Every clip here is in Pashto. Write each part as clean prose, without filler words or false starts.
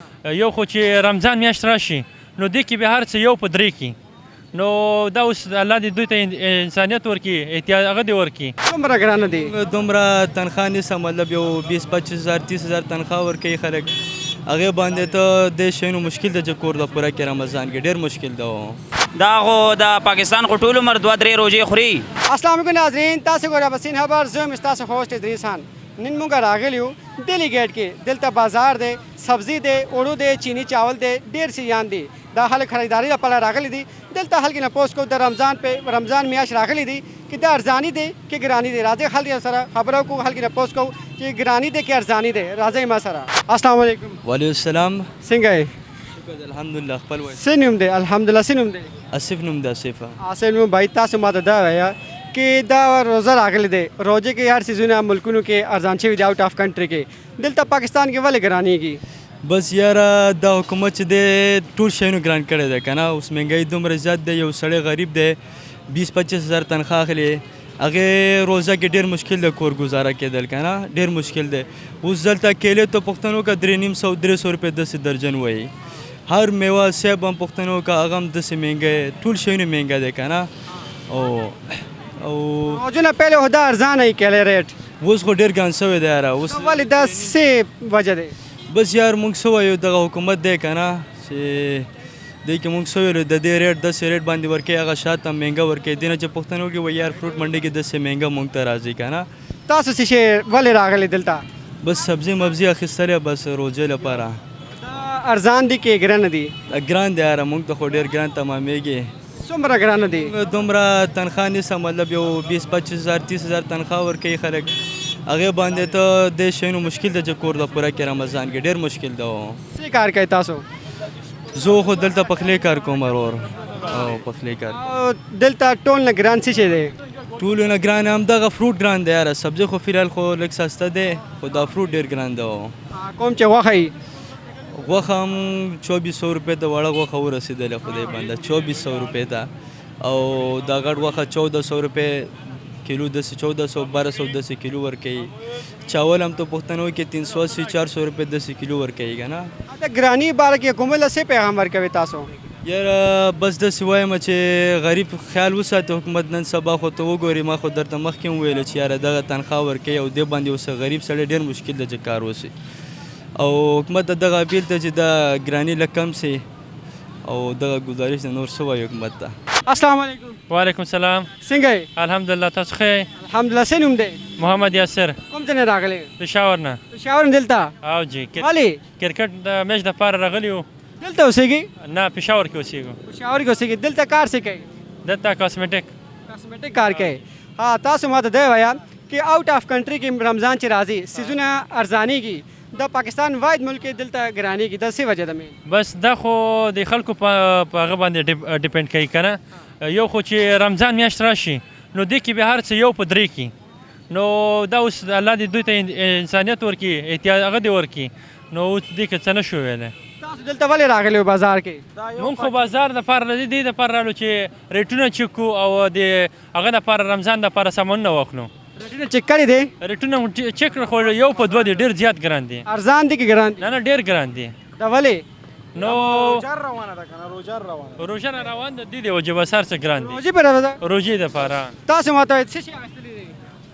یو خو چې رمضان میاشت راشي نو دې کې به هر څه یو په درې کې نو دا اوس الله دې دوی ته انسانیت ورکړي احتیاط هغه دې ورکړي. څومره ګرانه دي؟ دومره تنخواه نیسه مطلب یو 20-25 هزار 30 هزار تنخواه ورکوي خلک هغې باندې ته دې شیانو مشکل ده چې کور د پوره کې رمضان کې ډېر مشکل ده. دا خو د پاکستان خو ټول عمر 2-3 روزې خوري. السلام علیکم ناظرین، تاسو ګورئ بسین خبر. زه یم ستاسو هوسټ ادریس خان. نن موږ راغلي یو ډیلی ګیټ کې. دلته بازار دی، سبزي دی، اوړو دی، چینی چاول دی، ډېر شیان دي. دا خلک خریداري لپاره راغلي دي. دلته خلک نه پوس کو د رمضان میاشت راغلي دي چې دا ارزاني دی کې ګرانی دی. راځي خلک سره خبرو کو، خلک نه پوس کو چې ګرانی دی کې ارزاني دی. راځي ما سره. السلام علیکم. وعلیکم السلام. څنګه یې؟ شکر الحمدلله. خپل وایي څه نوم دی؟ الحمدلله. څه نوم دی؟ آصف نوم دی. آصف نوم. بھائی تاسو ماته دا وایه کې دا روزه راغلی دی. روزه کې هر سیزونه ملکونو کې ارزان شوي دي آوټ آف کنټري کې. دلته پاکستان کې ولې ګرانېږي؟ بس یاره دا حکومت چې دی ټول شیانو ګران کړی دی که نه. اوس مهنګایي دومره زیات دی. یو سړی غریب دی 20-25 هزار تنخواه اخلي هغې روزه کې ډېر مشکل دی کور ګزاره کېدل که نه ډېر مشکل دی. اوس دلته کیلې ته پوښتنه وکړه 300-300 روپۍ داسې درجن وایي. هر میوه سیب هم پوښتنه وکړه هغه هم داسې مهنګی ټول شیونه مهنګه دی که نه. او روزونه پهلې خو دا ارزانه یې کیلې ریټ، اوس خو ډېر ګران شوی دی یاره. اوس ولې دا څه وجه دی؟ بس یار موږ څه وایو دغه حکومت دی که نه چې دی کې موږ څه ویلو د دې ریټ داسې ریټ باندې ورکوي هغه شات هم مهنګه ورکوي. دې نه چې پوښتنه وکړي وایي یار فروټ منډي کې داسې مهنګه موږ ته راځي که نه. تاسو څه شی ولې راغلي دلته؟ بس سبزي مبزي اخیستلی بس روزې لپاره. دا ارزان دي کې ګرانه دي؟ ګران دی یاره موږ ته خو ډېر ګران تمامېږي. څومره ګرانه دي؟ دومره تنخواه نیسه مطلب یو 20-25 هزار 30 هزار تنخواه ورکوي خلک هغې باندې ته دې شیانو مشکل ده چې کور د پوره کې رمضان کې ډېر مشکل ده. څه کار کوئ تاسو؟ زه خو دلته پخلی کار کوم ورور. او پخلی کار دلته ټول نه ګران څه شی دی؟ ټولو نه ګران همدغه فروټ ګران دی یاره. سبزي خو فیلحال خو لږ سسته دی خو دا فروټ ډېر ګران ده. کوم چې غوښه یي؟ غوښه هم 2400 روپۍ ته وړه غوښه ورسېدلې خدای بنده 2400 روپۍ ته. او دا غټ غوښه 1400 روپۍ کیلو داسې 1400-1200 داسې کیلو ورکوي. چاول هم ته پوښتنه وکړې 380-400 روپۍ داسې کیلو ورکوي که نه. د ګراني باره کې حکومت له څه پیغام ورکوي تاسو؟ یاره بس داسې وایم چې غریب خیال وساتي حکومت. نن سبا خو ته وګورې ما خو درته مخکې هم وویله چې یاره دغه تنخواه ورکوي او دې باندې اوس غریب سړی ډېر مشکل ده چې کار وشي. او حکومت ته دغه اپیل ته چې دا ګراني لږ کم سي او دغه ګزارش د نور څه وایي حکومت ته. السلام علیکم. وعلیکم السلام. څنګه یې؟ الحمدلله. تاسو ښه یې؟ الحمدلله. څه نوم دی؟ محمد یاسر. کوم ځای نه راغلی؟ پېښور نه. پېښور نه دلته؟ او جی ولې؟ کرکټ د میچ دپاره راغلي یو. دلته اوسېږي؟ نه پېښور کې اوسېږو. پېښور کې اوسېږي. دلته کار څه کوي؟ دلته کاسمیټک کار کوي. ها تاسو ماته دا وایه چې آوټ آف کنټري کې رمضان چې راځي سیزونه ارزانېږي. د پاکستان واحد ملک دلته ګرانېږي. دا څه وجه ده؟ بس دا خو د خلکو په هغه باندې ډیپینډ کوي که نه. یو خو چې رمضان میاشت راشي نو دې کې به هر څه یو په درې کې نو دا اوس الله دې دوی ته انسانیت ورکړي احتیاط هغه دې ورکړي. نو اوس دې کې څه نه شو ویلی. تاسو دلته ولې راغلي بازار کې؟ مونږ خو بازار دپاره نه دې دپاره رالو چې ریټونه چک کړو او د هغه دپاره رمضان دپاره سامانونه واخلو. ریټونه چک کړي دي؟ ریټونه چک کړل خو یو په دوه دي ډېر زیات ګران دي. ارزان دي که ګران دي؟ نه ډېر ګران دي. دا ولې؟ نو روژه روانه ده که نه؟ روژه نه روان ده دې وجې بس هر څه ګران دي. روژې پرې ده؟ روژې دپاره. تاسو ماته وایئ څه شي اخیستلي دي؟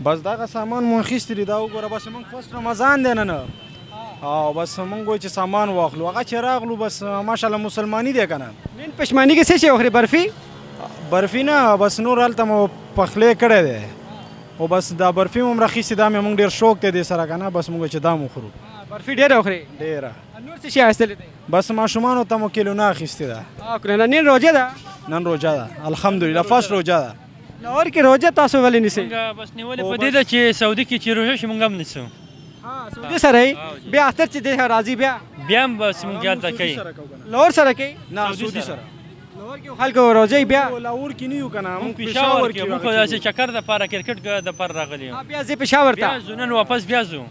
بس دغه سامان مو اخیستی دی. دا وګوره بس موږ فست رمضان دی نن او بس موږ وایو چې سامان واخلو. هغه چې راغلو بس ماشاءالله مسلماني دی که نه. نن پښماني کې څه شی وخورې؟ برفي؟ برفي نه بس نور هلته مو پخلی کړی دی او بس دا برفي مو هم راخیستې. دا مې موږ ډېر شوق دی دې سره که نه. بس موږ چې دا مو خورو. برفي ډېره وخورې؟ ډېره. نور څه شي اخیستلی دی؟ بس ماشومانو ته مو کیلونه اخیستې ده. نن روژه ده؟ نن روژه ده الحمدلله. فست روژه ده. لاهور کې روژه تاسو ولې نیسئ؟ مونږ بس نیولې په دې ده چې سعودي کې چې روژه شي مونږ هم نیسو. سعودي سره یې بیا اختر چې دی راځي بیا هم بس مونږ هلته کوي. لاهور سره کوي؟ نه سعودي سره. لاهور کې خلکو روژه بیا لاهور کې نه یو که نه. مونږ پېښور کې مونږ خو داسې چکر دپاره کرکټ دپاره راغلي یو. بیا ځې پېښور ته؟ بیا ځو نن واپس بیا ځو.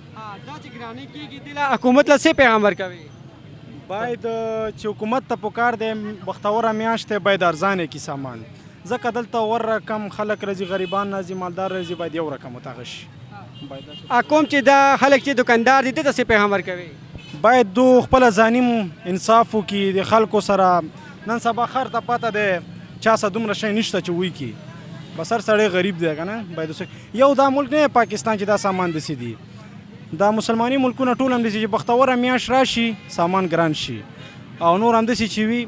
دا چې ګراني کېږي دې له حکومت له څه پیغام ورکوي؟ باید چې حکومت ته پکار دی بختوره میاشت دی باید ارزانه کړي سامان. ځکه دلته ور رقم خلک راځي غریبان راځي مالدار راځي باید یو رقم وتاغه شي. کوم چې دا خلک چې دکاندار دي دته څه پیغام ورکوي؟ باید دو خپل ځانیم انصاف وکړي د خلکو سره. نن سبا خر ته پته دی چا سره دومره شی نشته چې وایي کړي. بس هر سړی غریب دی که نه. باید یو دا ملک نه پاکستان چې دا سامان داسې دي. دا مسلماني ملکونه ټول هم داسې چې بختوره میاشت راشي سامان ګران شي او نور هم داسې چې وي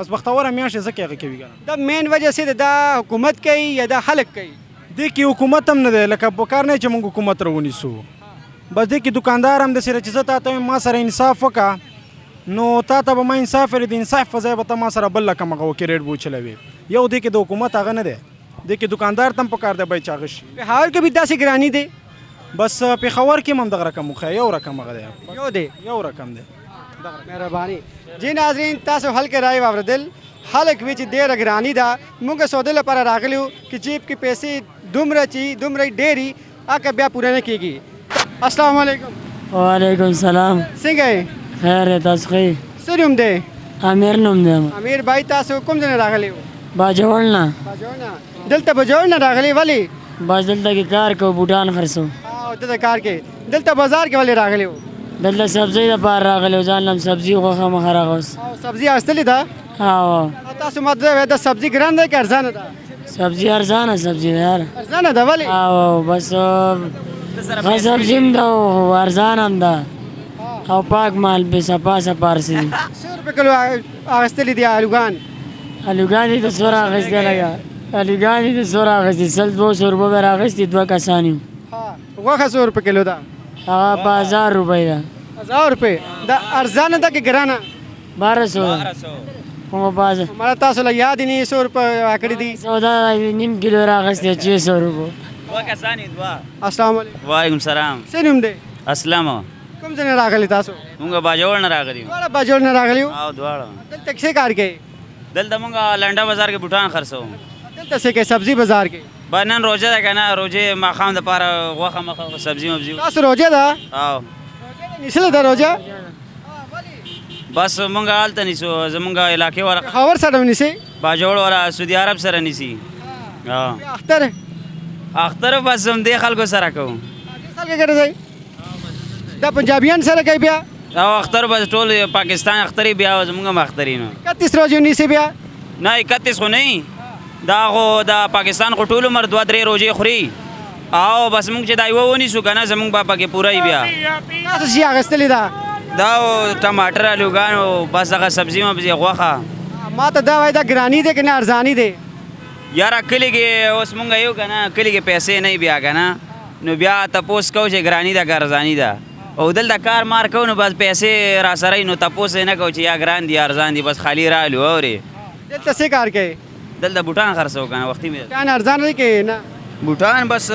بس بختوره میاشت ځکه هغه کوي که نه. دا مین وجه څه ده؟ دا حکومت کوي یا دا خلک کوي؟ دې کې حکومت هم نه دی لکه په کار نه چې موږ حکومت راونیسو. بس دې کې دکاندار هم داسې چې زه تا ته ما سره انصاف وکړه نو تا ته به ما انصاف لري. د انصاف په ځای به ته ما سره بل لکه هغه وکړې ریټ به وچلوې. یو دې کې د حکومت هغه نه دی. دې کې دکاندار ته هم په کار دی باید چې هغه شي. پېښور کې به داسې ګراني دی؟ بس پېښور کې هم همدغه رقم وښیه. یو رقم هغه دی. یو دی؟ یو رقم دی. مهرباني. جی ناظرین تاسو حل کې رائے واوریدل. خلک وی چې ډېره ګراني ده. موږ سودې لپاره راغلي وو چې جیب کې پیسې دومره چې دومره ډېرې هغه بیا پوره نه کېږي. السلام علیکم. وعلیکم السلام. څنګه یې؟ خیر دی تاسو ښه یې؟ څه نوم دی؟ امیر نوم دی. امیر بھائی تاسو کوم ځای نه راغلي وو؟ باجوړ نه. باجوړ نه. دلته باجوړ نه راغلي ولې؟ بس دلته کې کار کوو بوټان خرڅو. او دلته کار کې. دلته بازار کې ولې راغلي وو؟ دلته سبزۍ دپاره راغلی وو. ځان له هم سبزي غوښه مخه راغوست. او سبزي اخیستلې ده؟ او تاسو ماته وایئ دا سبزي ګران ده که ارزانه ده؟ سبزي ارزانه سبزي ده یار. ارزانه ده ولې؟ او بس ښه سبزي هم ده او ارزانه هم ده او پاک مال پې صفا صفا رسېږي. 100 روپۍ کلو اخیستلې دي الوګان. الوګان دې ته څو رااخېستې لږه الوګان دې ته څو رااخېستې 100-200 روپۍ به رااخېستې 2 کسان یو. غوښه 100 روپۍ کلو ده. هغه په 1000 روپۍ ده. 1000 روپۍ. دا ارزانه ده که ګرانه؟ 1200 ده. کومه بازه مړه تاسو له یاد یې نه 100 روپۍ راکړي دي. سودا نیم کیلو راغستې 600 روپۍ. السلام علیکم. وعلیکم سلام. څه نوم دی؟ اسلام. کوم ځای نه راغلي تاسو؟ مونږ باجوړ نه راغلي یو. دواړه باجوړ نه راغلي وو؟ او دواړه. دلته څه کار کوي؟ دلته مونږ لنډه بازار کې بوټان خرڅو. دلته څه کوي سبزي بازار کې؟ با نن روژه ده که نه روژې ماښام دپاره غوښه مخه سبزي مبزي. تاسو روژه ده؟ او نیسلې ده روژه؟ بس مونږ هلته نیسو زمونږ علاقې والا پېښور سره ونیسئ؟ باجوړ والا سعودي عرب سره نیسي. اختر؟ اختر بس همدې خلکو سره کوو. دې خلک ګرځئ؟ دا پنجابیان سره کوي بیا؟ او اختر بس ټول پاکستان اخترې بیا زمونږ هم اخترې نو 31 روزې ونیسئ بیا؟ نه 31 خو نه دا خو د پاکستان خو ټول عمر 2-3 روژې خوري او بس مونږ چې دا یوه ونیسو که نه زمونږ به پکې پوره وي بیا. تاسو چې اخیستلې ده؟ دا ټماټر الوګان او بس هغه سبزي مبزي غوښه. ما ته دا وایي دا ګراني دی که نه ارزاني دی؟ یاره کلي کې اوس مونږ یو که نه کلي کې پیسې نه بیا که نه نو بیا تپوس کوو چې ګراني ده که ارزاني ده او دلته کار مار کوو نو بس پیسې را سره نو تپوس یې نه کوو چې یا ګران دي یا ارزان دي بس خالي رالو اورې. دلته څه کار کوي؟ دلته بوټان خرڅو که نه وختي مې بوټان ارزانه دي که نه؟ بوټان بس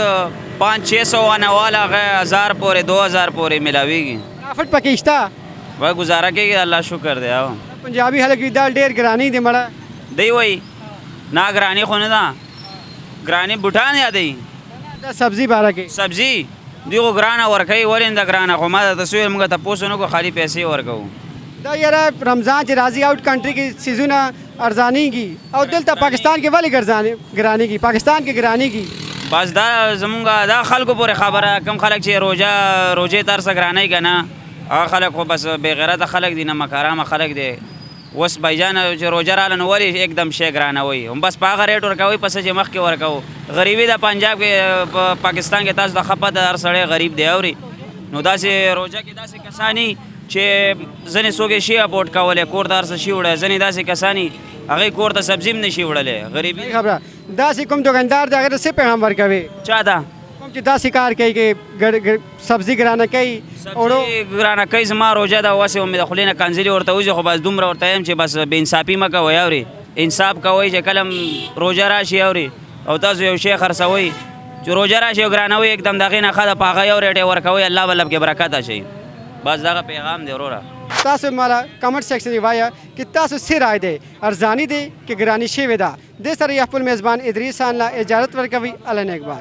500-600 والا هغه 1000 پورې 2000 پورې ملاویږي. پرافټ پکې شته؟ وای گزاره کېږي الله شکر دی. او پنجابي خلک وي دا ډېر ګراني دی مړه. دی وایي نه ګراني خو نه ده ګراني بوټان یادوي. دا سبزي باره کې سبزي دوی خو ګرانه ورکوي ولې نه ده ګرانه خو ما درته څه ویل موږ تپوس ونه کړو خالي پیسې ورکوو. دا یاره رمضان چې راځي آوټ کنټري کې سیزونه ارزانېږي او دلته پاکستان کې ولې ګرانېږي؟ پاکستان کې ګرانېږي. بس دا زمونږ دا خلکو پورې خبره کم خلک چې روژې ترسه ګرانوي که نه هغه خلک خو بس بېغیرته خلک دي نمک حرامه خلک دی. اوس بایجان چې روژه راله نو ولې एकदम شی ګرانوي هم بس په هغه ریټ ورکوئ پسې چې مخکې ورکوو. غریبي د پنجاب کې په پاکستان کې تاسو ته ښه پته هر سړی غریب دی اوري نو داسې روژه کې داسې کسانی چې ځینې څوک یې شي اپورټ کولی کور ته هر څه شي وړی ځینې داسې کسانی هغې کور ته سبزي هم نه شي وړلی غریبي. خبره داسې کوم دکاندار دی هغه ته څه پیغام ورکوي؟ چا ده کوم چې داسې کار کوي چې سبزي ګرانه کوي سبزي ګرانه کوي زما روژه ده اوس مې د خولې نه کنځلې ورته وځي خو بس دومره ورته یم چې بس بې انصافي مه کوئ اورې انصاف کوئ چې کله هم روژه راشي اورې او تاسو یو شی خرڅوئ چې روژه راشي او ګرانوئ एकदम د هغې نه ښه ده په هغه یو ریټ یې ورکوئ الله به لب کې برکت اچوي. بس دغه پیغام دی وروره. تاسو مالا کمنټ سیکشن کې وایه چې تاسو څه رایه دی ارزاني دی که ګراني شوې ده. دې سره یې خپل میزبان ادریس خان له اجازت ورکوي. الله نگهبان.